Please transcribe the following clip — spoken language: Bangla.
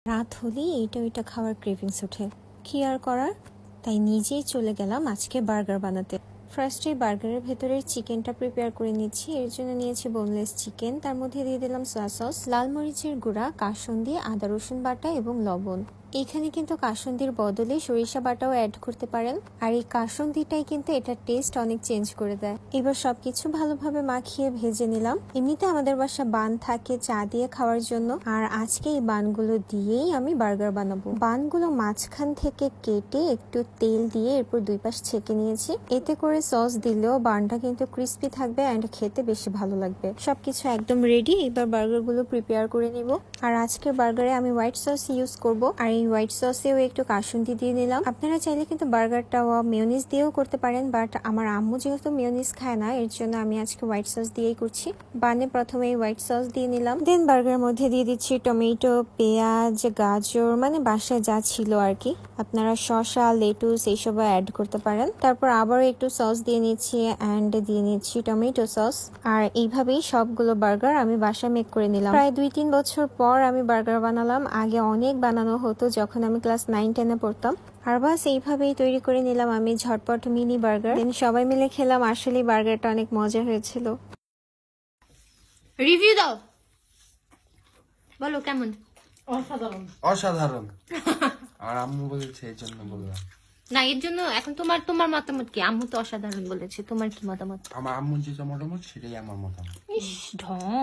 রাত হলেই এটা ওইটা খাওয়ার ক্রেভিংস ওঠে, কি আর করার, তাই নিজেই চলে গেলাম আজকে বার্গার বানাতে। ফার্স্টে বার্গারের ভেতরের চিকেনটা প্রিপেয়ার করে নিচ্ছি। এর জন্য নিয়েছি বোনলেস চিকেন, তার মধ্যে দিয়ে দিলাম সয়া সস, লাল মরিচের গুঁড়া, কাসুন্দি, আদা রসুন বাটা এবং লবণ। এখানে কিন্তু কাসুন্দির বদলে সরিষা বাটাও অ্যাড করতে পারেন, আর এই কাসুন্দিটাই কিন্তু এটার টেস্ট অনেক চেঞ্জ করে দেয়। এবার সবকিছু ভালোভাবে মাখিয়ে ভেজে নিলাম। এমনিতে আমাদের বাসা বান থাকে চা দিয়ে খাওয়ার জন্য, আর আজকে এই বানগুলো দিয়েই আমি বার্গার বানাবো। বানগুলো মাঝখান থেকে কেটে একটু তেল দিয়ে এরপর দুই পাশ ছেঁকে নিয়েছি। এতে করে সস দিলেও বানটা কিন্তু ক্রিস্পি থাকবে এন্ড খেতে বেশি ভালো লাগবে। সবকিছু একদম রেডি, এবার বার্গার গুলো প্রিপেয়ার করে নিব। আর আজকের বার্গারে আমি হোয়াইট সস ইউজ করব, আর এই হোয়াইট সসেও একটু কাসুন্দি দিয়ে নিলাম। আপনারা চাইলে কিন্তু বার্গারটা মেয়োনিজ দিয়েও করতে পারেন, বাট আমার আম্মু যেহেতু মেয়োনিজ খায় না, এর জন্য আমি আজকে হোয়াইট সস দিয়েই করছি। বানে প্রথমে হোয়াইট সস দিয়ে নিলাম, দেন বার্গারের মধ্যে দিয়ে দিচ্ছি টমেটো, পেঁয়াজ, গাজর, মানে বাসায় যা ছিল আর কি। আপনারা শসা, লেটুস এইসব অ্যাড করতে পারেন। তারপর আবারও একটু সস দিয়ে নিচ্ছি অ্যান্ড দিয়ে নিচ্ছি টমেটো সস। আর এইভাবেই সবগুলো বার্গার আমি বাসায় মেক করে নিলাম। প্রায় 2-3 বছর পর আমি বার্গার বানালাম, আগে অনেক বানানো হতো যখন আমি ক্লাস 9-10-এ পড়তাম। আর বাস এইভাবেই তৈরি করে নিলাম আমি ঝটপট মিনি বার্গার। দেন সবাই মিলে খেলাম, আসলে বার্গারটা অনেক মজা হয়েছিল। রিভিউ দাও, বলো কেমন? অসাধারণ অসাধারণ। আর আম্মু বলেছে এই জন্য বললাম। না, এর জন্য এখন তোমার মতামত কি? আম্মু তো অসাধারণ বলেছে, তোমার কি মতামত? আমার আম্মু যেটা মতামত সেটাই আমার মতামত। ইস ঢং।